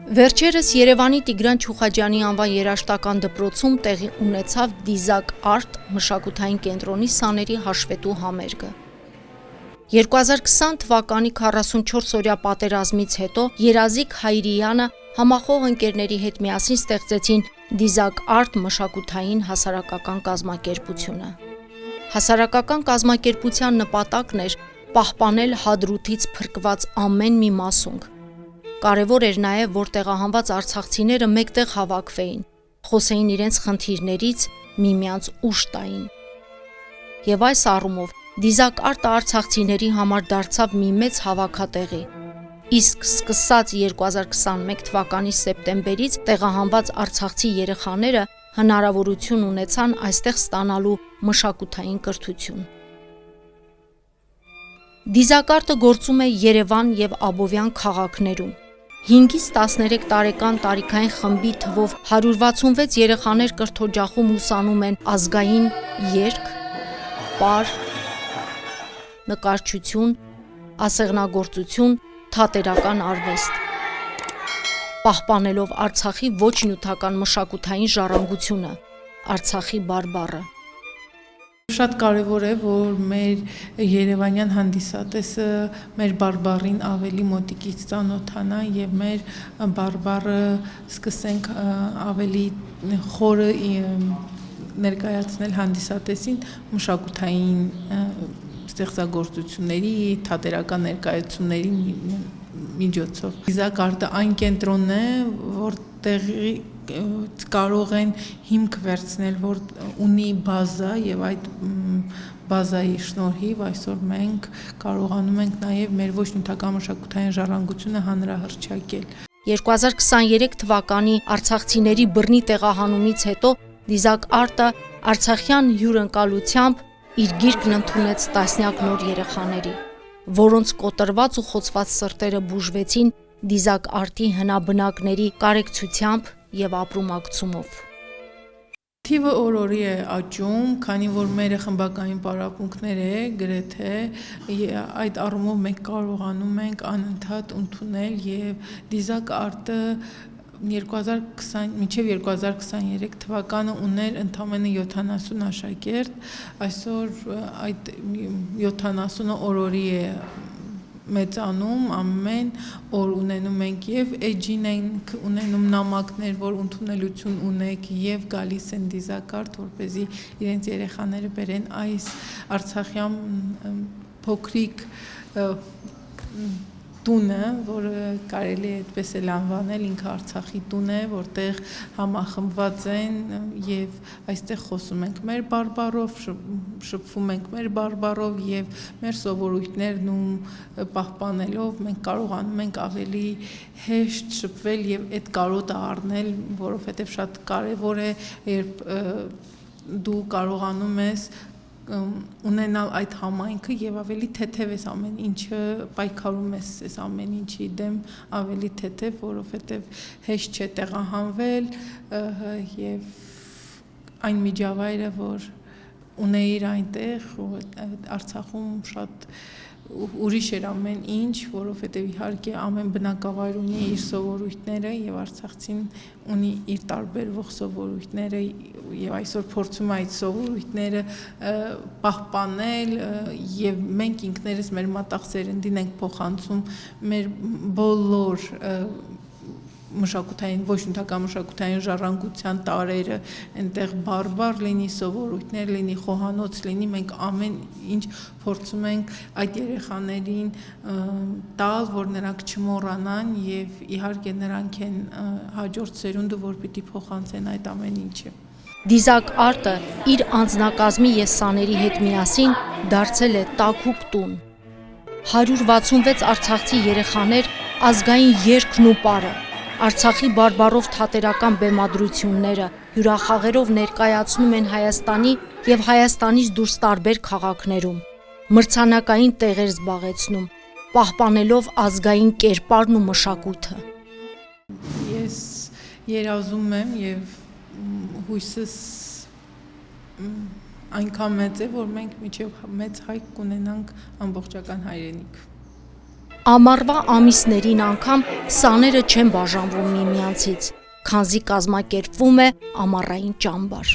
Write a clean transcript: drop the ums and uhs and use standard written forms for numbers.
Վերջերս Երևանի Տիգրան Չուխաջյանի անվան երաժշտական դպրոցում տեղի ունեցավ Դիզակ Արտ մշակութային կենտրոնի սաների հաշվետու համերգը։ 2020 թվականի 44-օրյա պատերազմից հետո Երազիկ Հայրյանը համախոհ ընկերների հետ միասին ստեղծեցին Դիզակ Արտ մշակութային հասարակական կազմակերպությունը։ Հասարակական կազմակերպության նպատակն էր պահպանել Հադրութից փրկված ամեն մի մասունք։ Կարևոր էր նաև, որ տեղահանված արցախցիները մեկտեղ հավաքվեին, խոսեին իրենց խնդիրներից, միմյանց ուժ տային։ Եվ այս առումով Դիզակ Արտը արցախցիների համար դարձավ մի մեծ հավաքատեղի, իսկ սկսած 2021 թվականի սեպտեմբերից տեղահանված արցախցի երեխաները հնարավորություն ունեցան այստեղ ստանալու մշակութային կրթություն։ Դիզակ Արտը գործում է Երևան և Աբովյան քաղաքներում։ 5-ից 13 տարեկան տարիքային խմբի թվով 166 երեխաներ կրթօջախում ուսանում են ազգային երգ, պար, նկարչություն, ասեղնագործություն, թատերական արվեստ, պահպանելով Արցախի ոչ նյութական մշակութային ժառանգությունը, Արցախի բարբառը։ Շատ կարևոր է, որ մեր երևանյան հանդիսատեսը մեր բարբառին ավելի մոտիկից ծանոթանա եւ մեր բարբառը սկսենք ավելի խորը ներկայացնել հանդիսատեսին մշակութային ստեղծագործությունների, թատերական ներկայացումների միջոցով։ Դիզակ Արտը այն կենտրոնն է, որտեղ կարող են հիմք վերցնել, որ ունի բազա եւ այդ բազայի շնորհիվ այսօր մենք կարողանում ենք նաեւ մեր ոչ նյութական մշակութային ժառանգությունը հանրահռչակել։ 2023 թվականի արցախցիների բռնի տեղահանումից հետո Դիզակ Արտը արցախյան հյուրընկալությամբ իր գիրկն ընդունեց տասնյակ նոր երեխաների, որոնց կոտրված ու խոցված սրտերը բուժվեցին Դիզակ Արտի հնաբնակների կարեկցությամբ և ապրումակցումով։ Թիվը օր-օրի է աճում, քանի որ մեր խմբակային պարապմունքներ է գրեթե, այդ առումով մենք կարողանում ենք անընդհատ ընդունել եւ Դիզակ Արտը մինչև 2023 թվականը ուներ ընդամենը 70 աշակերտ, այսօր այդ 70-ը օր-օրի է մեծանում, ամեն օր ունենում ենք եւ էջին ենք ունենում նամակներ, որ ընդունելություն ունեք եւ գալիս են Դիզակ Արտ, որպեսզի իրենց երեխաները բերեն այս արցախյան փոքրիկ տունը, որը կարելի է այդպես էլ անվանել, ինքը Արցախի տուն է, որտեղ համախմբված են եւ այստեղ խոսում ենք մեր բարբառով, շփվում ենք մեր բարբառով եւ մեր սովորույթներն ու պահպանելով մենք կարողանում ենք ավելի հեշտ շփվել եւ այդ կարոտը առնել, որովհետեւ շատ կարեւոր է, երբ դու կարողանում ես ունենալ այդ համայնքը եւ ավելի թեթև ես ամեն ինչը պայքարում ես ամեն ինչի դեմ ավելի թեթև, որովհետեւ հեշտ չէ տեղահանվել եւ այն միջավայրը, որ ունեիր այնտեղ Արցախում շատ ուրիշ էր ամեն ինչ, որովհետեւ իհարկե ամեն բնակավայր ունի իր սովորույթները եւ արցախցին ունի իր տարբերվող սովորույթները եւ այսօր փորձում է այդ սովորույթները պահպանել եւ մենք ինքներս մեր մատաղ-սերնդին ենք փոխանցում մեր բոլոր մշակութային ոչ նյութական մշակութային ժառանգության տարերը, այնտեղ բարբառ լինի, սովորույթներ լինի, խոհանոց լինի, մենք ամեն ինչ փորձում ենք այդ երեխաներին տալ, որ նրանք չմոռանան եւ իհարկե նրանք են հաջորդ սերունդը, որ պիտի փոխանցեն այդ ամեն ինչը։ Դիզակ Արտը իր անձնակազմի եւ սաների հետ միասին դարձել է տաքուկ տուն։ 166 արցախցի երեխաներ ազգային երգն ու պարը, Արցախի բարբառով թատերական բեմադրությունները հյուրախաղերով ներկայացնում են Հայաստանի եւ Հայաստանից դուրս տարբեր քաղաքներում, մրցանակային տեղեր զբաղեցնում, պահպանելով ազգային կերպարն ու մշակույթը։ Ես երազում եմ եւ հույսս այնքան մեծ է, որ մենք միջև մեծ հայք կունենանք ամբողջական հայրենիք։ Ամառվա ամիսներին անգամ սաները չեն բաժանվում միմյանցից, քանզի կազմակերպվում է ամառային ճամբար։